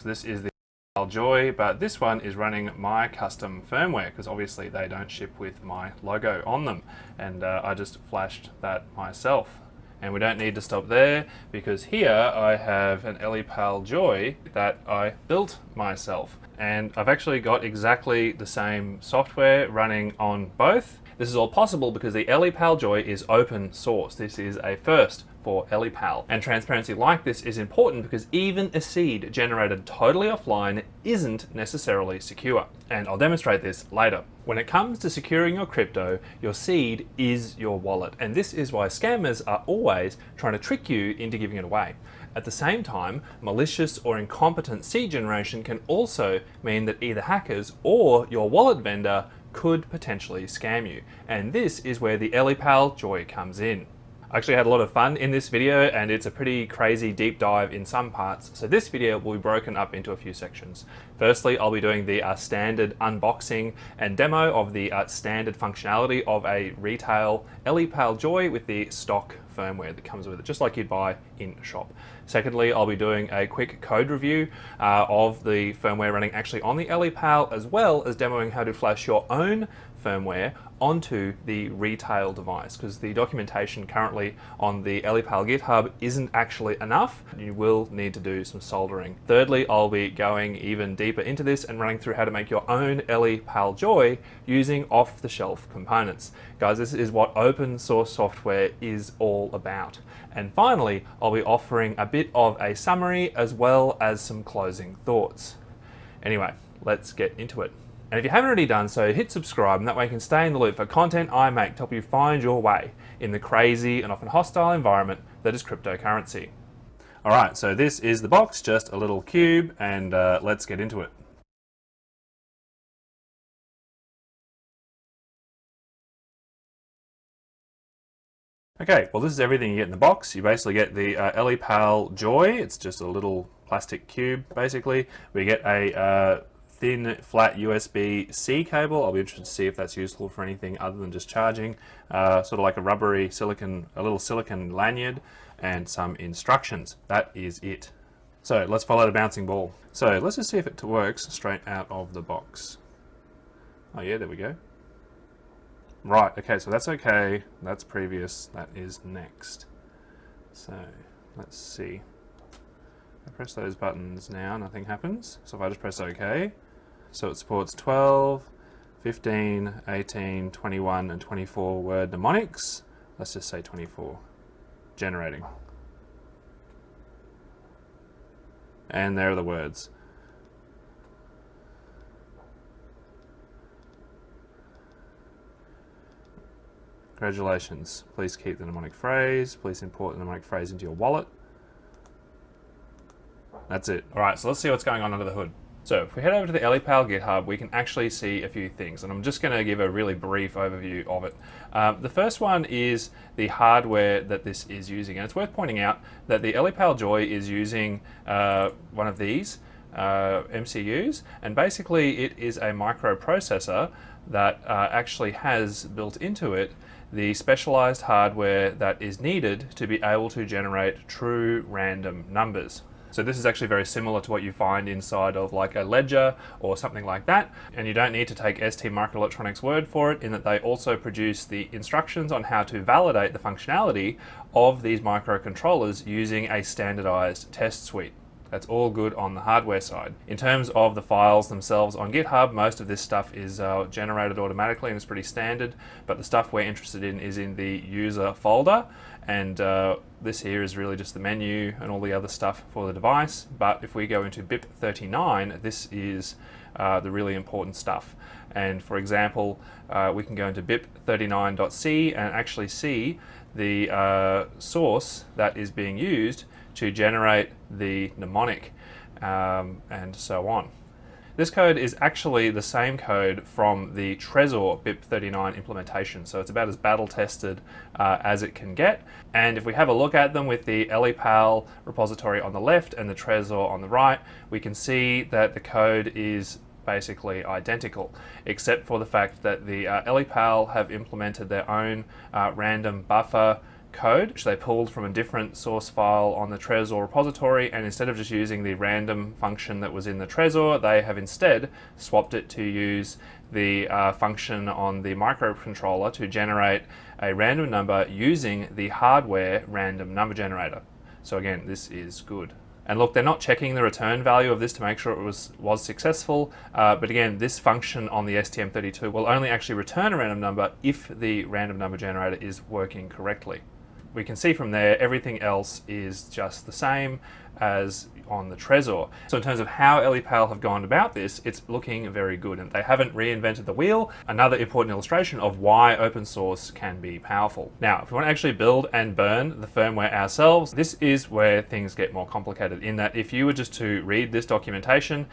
So this is the Ellipal Joy, but this one is running my custom firmware because obviously they don't ship with my logo on them, and I just flashed that myself. And we don't need to stop there because here I have an Ellipal Joy that I built myself, and I've actually got exactly the same software running on both. This is all possible because the Ellipal Joy is open source. This is a first for Ellipal. And transparency like this is important because even a seed generated totally offline isn't necessarily secure. And I'll demonstrate this later. When it comes to securing your crypto, your seed is your wallet. And this is why scammers are always trying to trick you into giving it away. At the same time, malicious or incompetent seed generation can also mean that either hackers or your wallet vendor could potentially scam you. And this is where the Ellipal Joy comes in. I actually had a lot of fun in this video, and it's a pretty crazy deep dive in some parts. So this video will be broken up into a few sections. Firstly, I'll be doing the standard unboxing and demo of the standard functionality of a retail Ellipal Joy with the stock firmware that comes with it, just like you'd buy in a shop. Secondly, I'll be doing a quick code review of the firmware running actually on the Ellipal, as well as demoing how to flash your own firmware onto the retail device, because the documentation currently on the Ellipal GitHub isn't actually enough. You will need to do some soldering. Thirdly, I'll be going even deeper into this and running through how to make your own Ellipal Joy using off-the-shelf components. Guys, this is what open source software is all about. And finally, I'll be offering a bit of a summary as well as some closing thoughts. Anyway, let's get into it. And if you haven't already done so, hit subscribe, and that way you can stay in the loop for content I make to help you find your way in the crazy and often hostile environment that is cryptocurrency. All right, so this is the box, just a little cube, and let's get into it. Okay, well this is everything you get in the box. You basically get the Ellipal Joy. It's just a little plastic cube, basically. We get a thin, flat USB-C cable. I'll be interested to see if that's useful for anything other than just charging. Sort of like a rubbery silicon, a little silicon lanyard, and some instructions. That is it. So let's follow the bouncing ball. So let's just see if it works straight out of the box. Oh yeah, there we go. Right, okay, so that's okay. That's previous, that is next. So let's see. I press those buttons now, nothing happens. So if I just press OK, so it supports 12, 15, 18, 21, and 24 word mnemonics. Let's just say 24. Generating. And there are the words. Congratulations. Please keep the mnemonic phrase. Please import the mnemonic phrase into your wallet. That's it. All right, so let's see what's going on under the hood. So if we head over to the Ellipal GitHub, we can actually see a few things, and I'm just going to give a really brief overview of it. The first one is the hardware that this is using, and it's worth pointing out that the Ellipal Joy is using one of these MCUs, and basically it is a microprocessor that actually has built into it the specialized hardware that is needed to be able to generate true random numbers. So this is actually very similar to what you find inside of like a ledger or something like that. And you don't need to take ST Microelectronics' word for it, in that they also produce the instructions on how to validate the functionality of these microcontrollers using a standardized test suite. That's all good on the hardware side. In terms of the files themselves on GitHub, most of this stuff is generated automatically and is pretty standard, but the stuff we're interested in is in the user folder, and this here is really just the menu and all the other stuff for the device. But if we go into BIP39, this is the really important stuff. And for example, we can go into BIP39.c and actually see the source that is being used to generate the mnemonic and so on. This code is actually the same code from the Trezor BIP39 implementation, so it's about as battle tested as it can get. And if we have a look at them with the Ellipal repository on the left and the Trezor on the right, we can see that the code is basically identical, except for the fact that the Ellipal have implemented their own random buffer code, which they pulled from a different source file on the Trezor repository, and instead of just using the random function that was in the Trezor, they have instead swapped it to use the function on the microcontroller to generate a random number using the hardware random number generator. So again, this is good. And look, they're not checking the return value of this to make sure it was successful, but again, this function on the STM32 will only actually return a random number if the random number generator is working correctly. We can see from there everything else is just the same as on the Trezor. So in terms of how Ellipal have gone about this, it's looking very good, and they haven't reinvented the wheel. Another important illustration of why open source can be powerful. Now, if we want to actually build and burn the firmware ourselves, this is where things get more complicated, in that if you were just to read this documentation,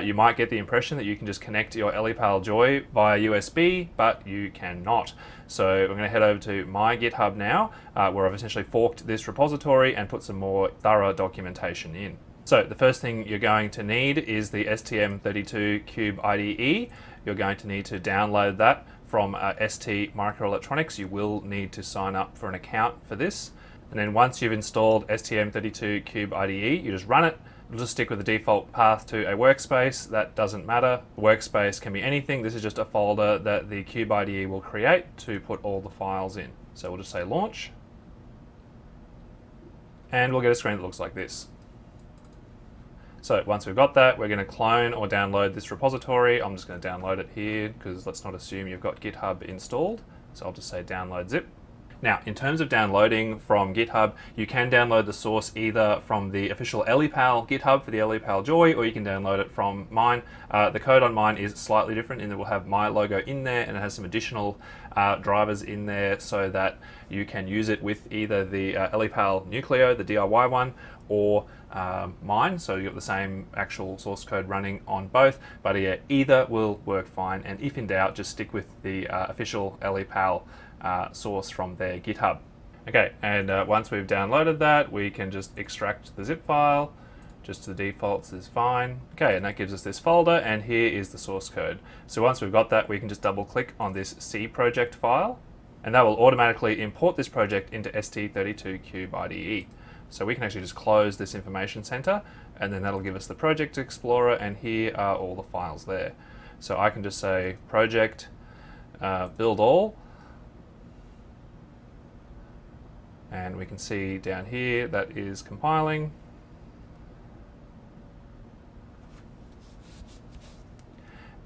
you might get the impression that you can just connect your Ellipal Joy via USB, but you cannot. So we're going to head over to my GitHub now, where I've essentially forked this repository and put some more thorough documentation in. So the first thing you're going to need is the STM32 Cube IDE. You're going to need to download that from ST Microelectronics. You will need to sign up for an account for this. And then once you've installed STM32 Cube IDE, you just run it. It'll just stick with the default path to a workspace. That doesn't matter. The workspace can be anything. This is just a folder that the Cube IDE will create to put all the files in. So we'll just say launch. And we'll get a screen that looks like this. So once we've got that, we're going to clone or download this repository. I'm just going to download it here because let's not assume you've got GitHub installed. So I'll just say download zip. Now, in terms of downloading from GitHub, you can download the source either from the official Ellipal GitHub for the Ellipal Joy, or you can download it from mine. The code on mine is slightly different in that we'll have my logo in there, and it has some additional drivers in there so that you can use it with either the Ellipal Nucleo, the DIY one, or mine. So you've got the same actual source code running on both, but yeah, either will work fine. And if in doubt, just stick with the official Ellipal source from their GitHub. Okay, and once we've downloaded that, we can just extract the zip file. Just the defaults is fine. Okay, and that gives us this folder, and here is the source code. So once we've got that, we can just double click on this C project file, and that will automatically import this project into ST32 Cube IDE. So we can actually just close this information center, and then that'll give us the project explorer, and here are all the files there. So I can just say project build all, and we can see down here that is compiling.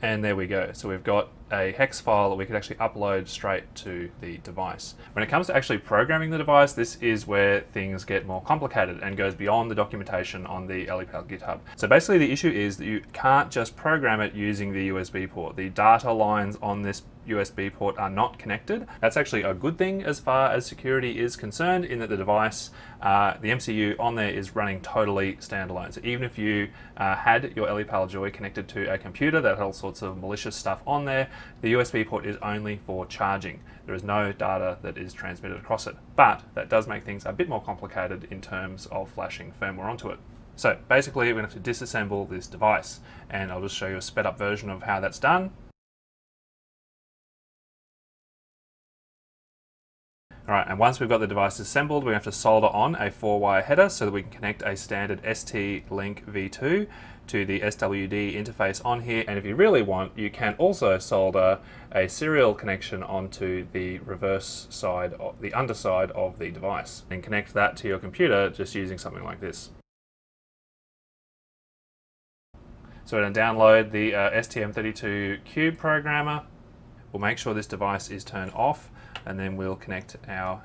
And there we go. So we've got a hex file that we could actually upload straight to the device. When it comes to actually programming the device, this is where things get more complicated and goes beyond the documentation on the Ellipal GitHub. So basically the issue is that you can't just program it using the USB port. The data lines on this USB port are not connected. That's actually a good thing as far as security is concerned, in that the device, the MCU on there is running totally standalone. So even if you had your Ellipal Joy connected to a computer that had all sorts of malicious stuff on there, the USB port is only for charging. There is no data that is transmitted across it. But that does make things a bit more complicated in terms of flashing firmware onto it. So basically we're going to have to disassemble this device, and I'll just show you a sped up version of how that's done. Alright, and once we've got the device assembled, we have to solder on a 4-wire header so that we can connect a standard ST-Link V2 to the SWD interface on here. And if you really want, you can also solder a serial connection onto the reverse side, the underside of the device, and connect that to your computer just using something like this. So we're going to download the STM32 Cube programmer. We'll make sure this device is turned off, and then we'll connect our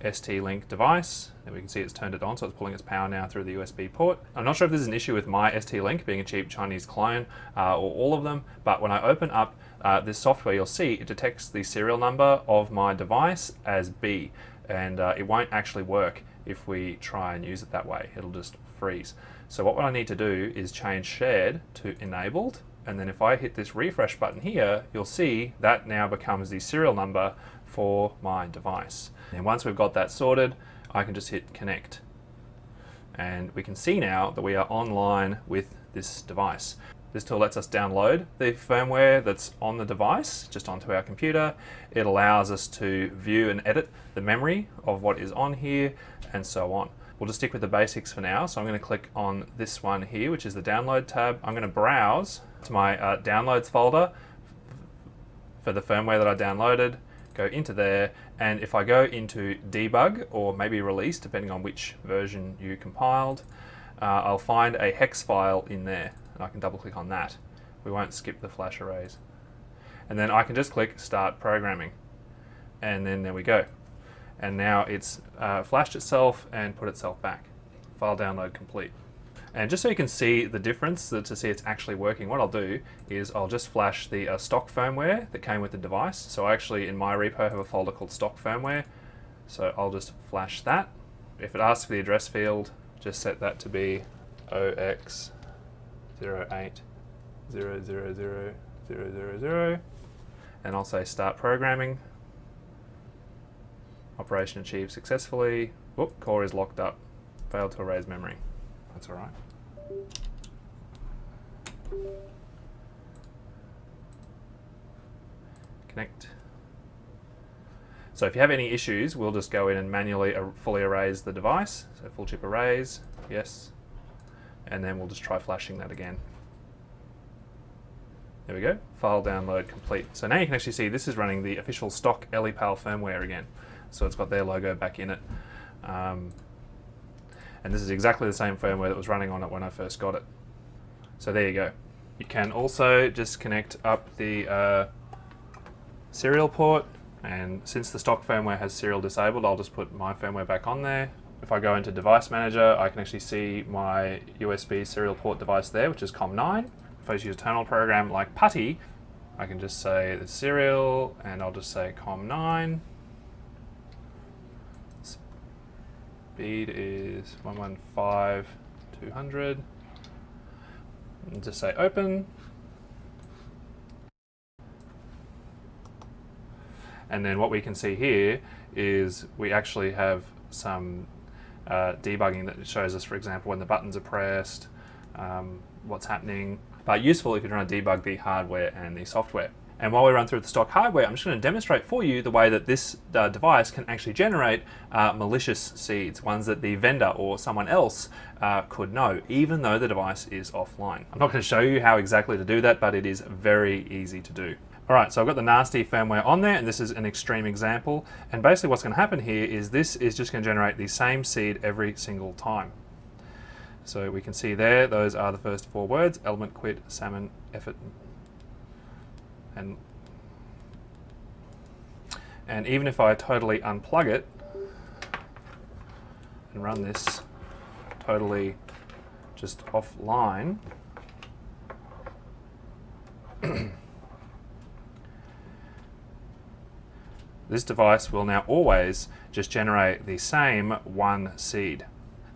ST-Link device, and we can see it's turned it on, so it's pulling its power now through the USB port. I'm not sure if this is an issue with my ST-Link being a cheap Chinese clone or all of them, but when I open up this software, you'll see it detects the serial number of my device as B, and it won't actually work if we try and use it that way. It'll just freeze. So what I need to do is change shared to enabled, and then if I hit this refresh button here, you'll see that now becomes the serial number for my device. And once we've got that sorted, I can just hit connect. And we can see now that we are online with this device. This tool lets us download the firmware that's on the device just onto our computer. It allows us to view and edit the memory of what is on here and so on. We'll just stick with the basics for now. So I'm going to click on this one here, which is the download tab. I'm going to browse to my downloads folder for the firmware that I downloaded, go into there, and if I go into debug or maybe release, depending on which version you compiled, I'll find a hex file in there. I can double click on that. We won't skip the flash arrays. And then I can just click start programming. And then there we go. And now it's flashed itself and put itself back. File download complete. And just so you can see the difference, to see it's actually working, what I'll do is I'll just flash the stock firmware that came with the device. So I actually, in my repo, have a folder called stock firmware. So I'll just flash that. If it asks for the address field, just set that to be OX08000000, and I'll say start programming. Operation achieved successfully. Whoop, core is locked up. Failed to erase memory. That's all right. Connect. So if you have any issues, we'll just go in and manually fully erase the device. So full chip erase, yes. And then we'll just try flashing that again. There we go, file download complete. So now you can actually see this is running the official stock Ellipal firmware again. So it's got their logo back in it. And this is exactly the same firmware that was running on it when I first got it. So there you go. You can also just connect up the serial port, and since the stock firmware has serial disabled, I'll just put my firmware back on there. If I go into Device Manager, I can actually see my USB serial port device there, which is COM9. If I use a terminal program like Putty, I can just say the serial, and I'll just say COM9. Speed is 115/200. And just say open. And then what we can see here is we actually have some debugging that shows us, for example, when the buttons are pressed, what's happening. But useful if you're trying to debug the hardware and the software. And while we run through the stock hardware, I'm just going to demonstrate for you the way that this device can actually generate malicious seeds, ones that the vendor or someone else could know, even though the device is offline. I'm not going to show you how exactly to do that, but it is very easy to do. All right, so I've got the nasty firmware on there, and this is an extreme example. And basically what's going to happen here is this is just going to generate the same seed every single time. So we can see there, those are the first four words: element, quit, salmon, effort. And even if I totally unplug it and run this totally just offline, this device will now always just generate the same one seed.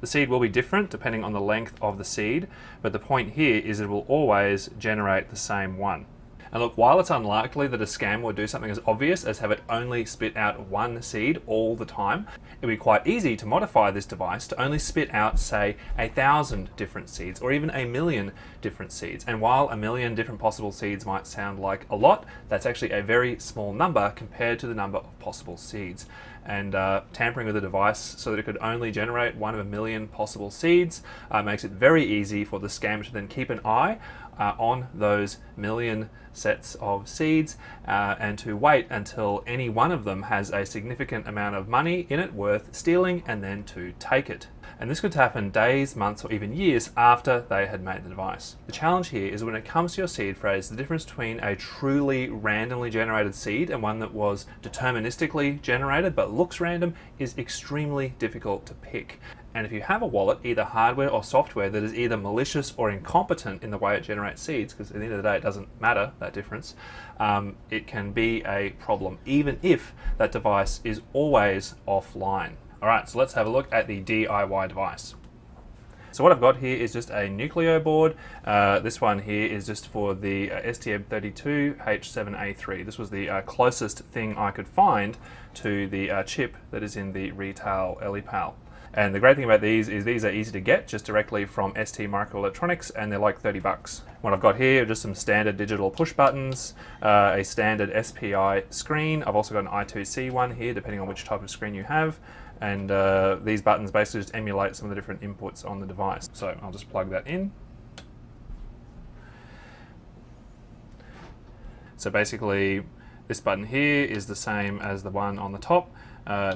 The seed will be different depending on the length of the seed, but the point here is it will always generate the same one. And look, while it's unlikely that a scam would do something as obvious as have it only spit out one seed all the time, it would be quite easy to modify this device to only spit out, say, 1,000 different seeds, or even 1,000,000 different seeds. And while 1,000,000 different possible seeds might sound like a lot, that's actually a very small number compared to the number of possible seeds. And tampering with the device so that it could only generate one of 1,000,000 possible seeds makes it very easy for the scammer to then keep an eye on those 1,000,000 sets of seeds and to wait until any one of them has a significant amount of money in it worth stealing, and then to take it. And this could happen days, months, or even years after they had made the device. The challenge here is when it comes to your seed phrase, the difference between a truly randomly generated seed and one that was deterministically generated but looks random is extremely difficult to pick. And if you have a wallet, either hardware or software, that is either malicious or incompetent in the way it generates seeds, because at the end of the day it doesn't matter, that difference, it can be a problem, even if that device is always offline. All right, so let's have a look at the DIY device. So what I've got here is just a nucleo board. This one here is just for the STM32 H7A3. This was the closest thing I could find to the chip that is in the Retail Ellipal. And the great thing about these is these are easy to get just directly from ST Microelectronics, and they're like 30 bucks. What I've got here are just some standard digital push buttons, a standard SPI screen. I've also got an I2C one here, depending on which type of screen you have. And these buttons basically just emulate some of the different inputs on the device. So I'll just plug that in. So basically, this button here is the same as the one on the top.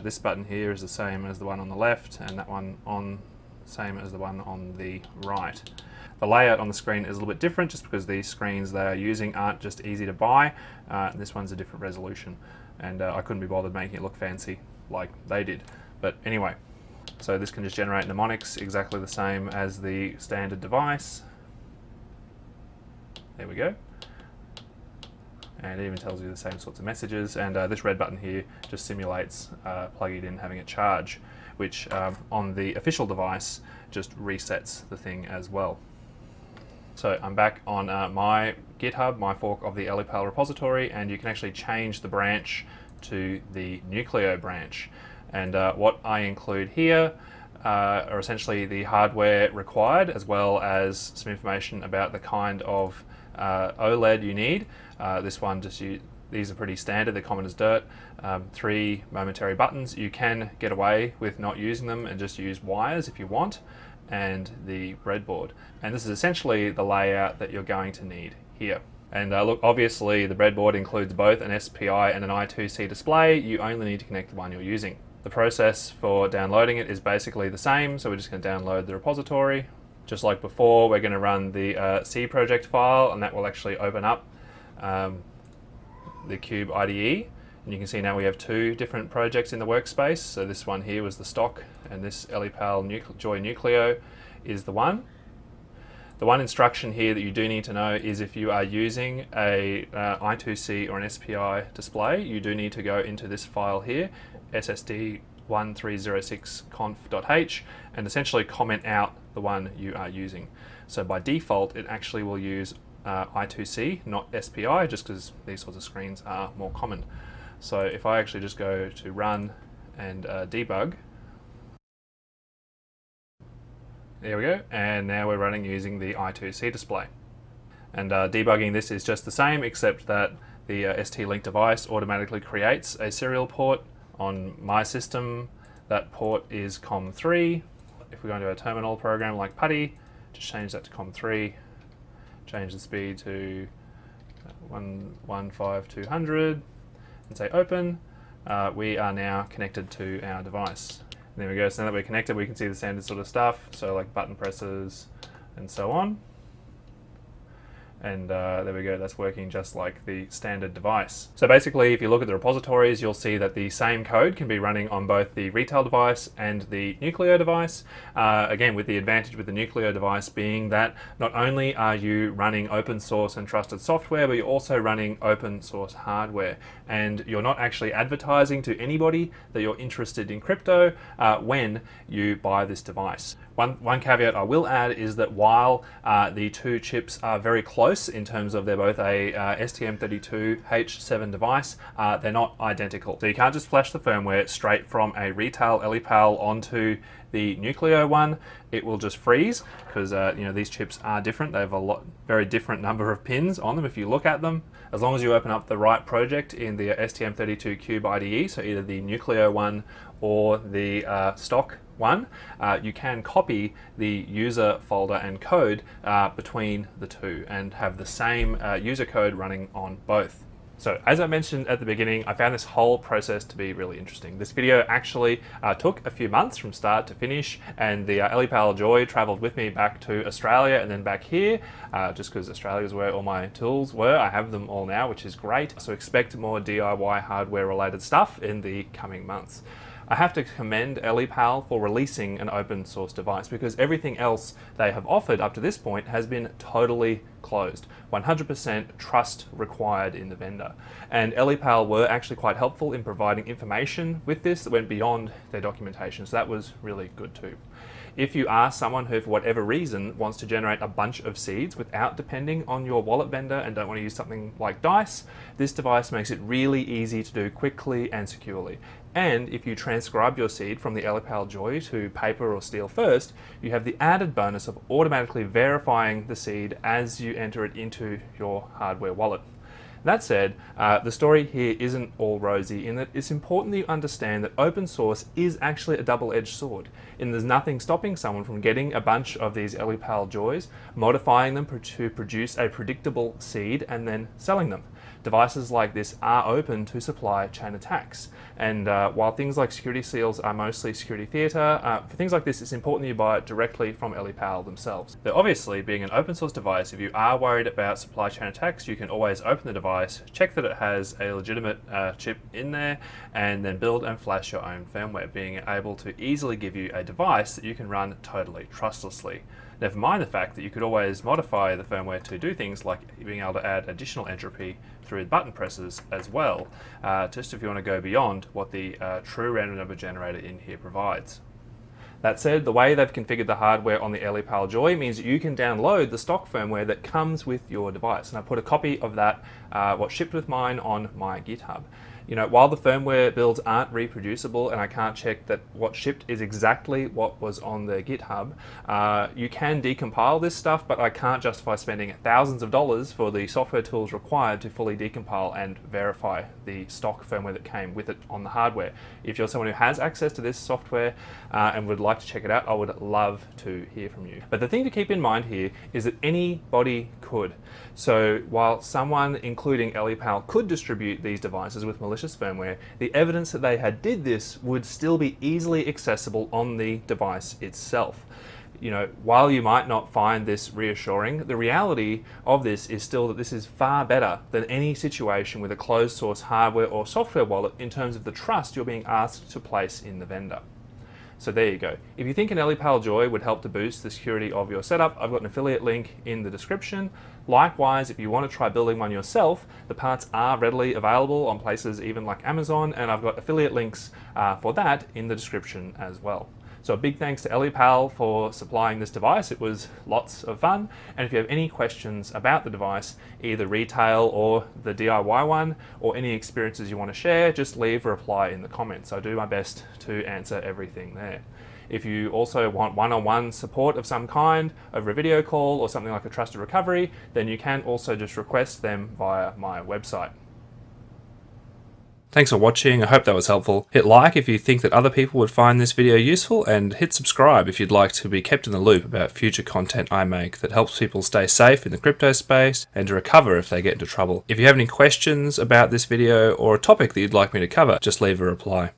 This button here is the same as the one on the left, and that one same as the one on the right. The layout on the screen is a little bit different just because these screens they are using aren't just easy to buy. This one's a different resolution, and I couldn't be bothered making it look fancy like they did. But anyway, so this can just generate mnemonics exactly the same as the standard device. There we go. And it even tells you the same sorts of messages, and this red button here just simulates plugging it in, having it charge, which on the official device just resets the thing as well. So I'm back on my GitHub, my fork of the Ellipal repository, and you can actually change the branch to the nucleo branch. And what I include here are essentially the hardware required, as well as some information about the kind of OLED you need. This one these are pretty standard, they're common as dirt. 3 momentary buttons. You can get away with not using them and just use wires if you want, and the breadboard. And this is essentially the layout that you're going to need here. And look, obviously the breadboard includes both an SPI and an I2C display. You only need to connect the one you're using. The process for downloading it is basically the same, so we're just going to download the repository. Just like before, we're going to run the C project file, and that will actually open up the Cube IDE. And you can see now we have 2 different projects in the workspace. So this one here was the stock, and this Ellipal Joy Nucleo is the one. The one instruction here that you do need to know is if you are using a I2C or an SPI display, you do need to go into this file here, SSD1306conf.h, and essentially comment out the one you are using. So by default, it actually will use I2C, not SPI, just because these sorts of screens are more common. So if I actually just go to run and debug, there we go, and now we're running using the I2C display. And debugging this is just the same, except that the ST-Link device automatically creates a serial port. On my system, that port is COM3. If we go into a terminal program like PuTTY, just change that to COM3, change the speed to 115/200, and say open. We are now connected to our device. And there we go, so now that we're connected, we can see the standard sort of stuff, so like button presses and so on. And there we go, that's working just like the standard device. So basically, if you look at the repositories, you'll see that the same code can be running on both the retail device and the nucleo device. Again, with the advantage with the nucleo device being that not only are you running open source and trusted software, but you're also running open source hardware. And you're not actually advertising to anybody that you're interested in crypto when you buy this device. One caveat I will add is that while the 2 chips are very close in terms of they're both a STM32 H7 device, they're not identical. So you can't just flash the firmware straight from a Retail Ellipal onto the nucleo one. It will just freeze because you know, these chips are different. They have a very different number of pins on them if you look at them. As long as you open up the right project in the STM32 Cube IDE, so either the nucleo one or the stock one, you can copy the user folder and code between the 2 and have the same user code running on both. So as I mentioned at the beginning, I found this whole process to be really interesting. This video actually took a few months from start to finish, and the Ellipal Joy traveled with me back to Australia and then back here, just because Australia is where all my tools were. I have them all now, which is great. So expect more DIY hardware related stuff in the coming months. I have to commend Ellipal for releasing an open source device, because everything else they have offered up to this point has been totally closed. 100% trust required in the vendor. And Ellipal were actually quite helpful in providing information with this that went beyond their documentation, so that was really good too. If you are someone who, for whatever reason, wants to generate a bunch of seeds without depending on your wallet vendor and don't want to use something like Dice, this device makes it really easy to do quickly and securely. And if you transcribe your seed from the Ellipal Joy to paper or steel first, you have the added bonus of automatically verifying the seed as you enter it into your hardware wallet. That said, the story here isn't all rosy, in that it's important that you understand that open source is actually a double-edged sword, and there's nothing stopping someone from getting a bunch of these Ellipal Joys, modifying them to produce a predictable seed, and then selling them. Devices like this are open to supply chain attacks, and while things like security seals are mostly security theatre, for things like this it's important that you buy it directly from Ellipal themselves. Though obviously, being an open source device, if you are worried about supply chain attacks, you can always open the device, check that it has a legitimate chip in there, and then build and flash your own firmware, being able to easily give you a device that you can run totally trustlessly. Never mind the fact that you could always modify the firmware to do things like being able to add additional entropy through button presses as well, just if you want to go beyond what the true random number generator in here provides. That said, the way they've configured the hardware on the Ellipal Joy means that you can download the stock firmware that comes with your device. And I put a copy of that, what shipped with mine, on my GitHub. You know, while the firmware builds aren't reproducible and I can't check that what shipped is exactly what was on the GitHub, you can decompile this stuff, but I can't justify spending thousands of dollars for the software tools required to fully decompile and verify the stock firmware that came with it on the hardware. If you're someone who has access to this software and would like to check it out, I would love to hear from you. But the thing to keep in mind here is that anybody could. So while someone, including Ellipal, could distribute these devices with malicious firmware, the evidence that they did this would still be easily accessible on the device itself. You know, while you might not find this reassuring, the reality of this is still that this is far better than any situation with a closed source hardware or software wallet in terms of the trust you're being asked to place in the vendor. So there you go. If you think an Ellipal Joy would help to boost the security of your setup, I've got an affiliate link in the description. Likewise, if you want to try building one yourself, the parts are readily available on places even like Amazon, and I've got affiliate links for that in the description as well. So a big thanks to Ellipal for supplying this device. It was lots of fun. And if you have any questions about the device, either retail or the DIY one, or any experiences you want to share, just leave a reply in the comments. I do my best to answer everything there. If you also want one-on-one support of some kind over a video call or something like a trusted recovery, then you can also just request them via my website. Thanks for watching, I hope that was helpful. Hit like if you think that other people would find this video useful, and hit subscribe if you'd like to be kept in the loop about future content I make that helps people stay safe in the crypto space and to recover if they get into trouble. If you have any questions about this video or a topic that you'd like me to cover, just leave a reply.